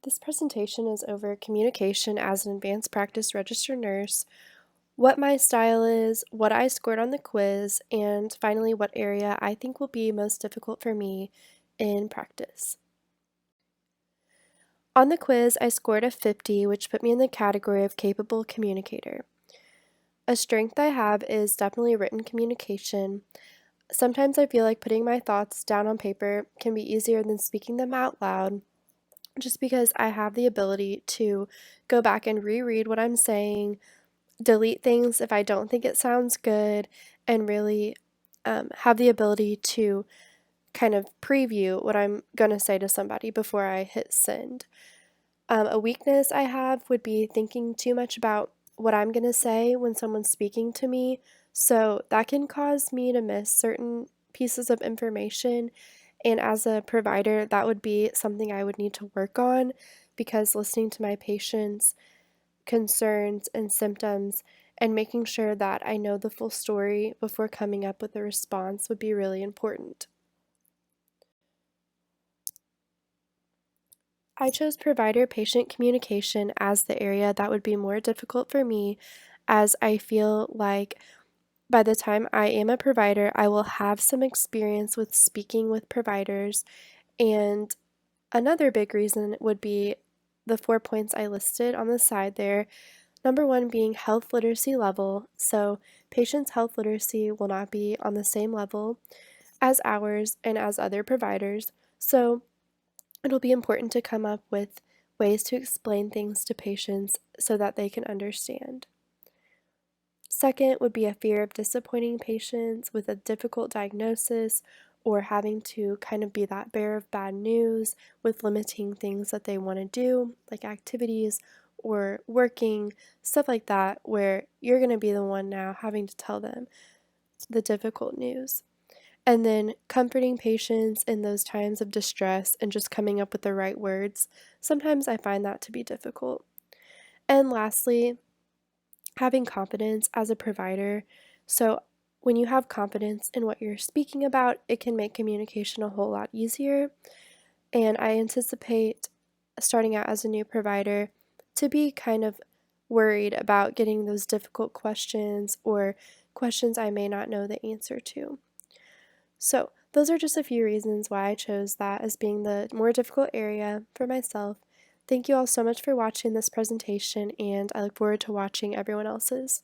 This presentation is over communication as an advanced practice registered nurse, what my style is, what I scored on the quiz, and finally what area I think will be most difficult for me in practice. On the quiz, I scored a 50, which put me in the category of capable communicator. A strength I have is definitely written communication. Sometimes I feel like putting my thoughts down on paper can be easier than speaking them out loud, just because I have the ability to go back and reread what I'm saying, delete things if I don't think it sounds good, and really have the ability to kind of preview what I'm going to say to somebody before I hit send. A weakness I have would be thinking too much about what I'm going to say when someone's speaking to me, so that can cause me to miss certain pieces of information. And as a provider, that would be something I would need to work on because listening to my patients' concerns and symptoms and making sure that I know the full story before coming up with a response would be really important. I chose provider-patient communication as the area that would be more difficult for me, as I feel like by the time I am a provider, I will have some experience with speaking with providers. And another big reason would be the 4 points I listed on the side there. Number one being health literacy level. So, patients' health literacy will not be on the same level as ours and as other providers. So, it'll be important to come up with ways to explain things to patients so that they can understand. Second would be a fear of disappointing patients with a difficult diagnosis or having to kind of be that bearer of bad news with limiting things that they want to do, like activities or working, stuff like that, where you're going to be the one now having to tell them the difficult news. And then comforting patients in those times of distress and just coming up with the right words. Sometimes I find that to be difficult. And lastly, having confidence as a provider. So, when you have confidence in what you're speaking about, it can make communication a whole lot easier. And I anticipate starting out as a new provider to be kind of worried about getting those difficult questions or questions I may not know the answer to. So, those are just a few reasons why I chose that as being the more difficult area for myself. Thank you all so much for watching this presentation, and I look forward to watching everyone else's.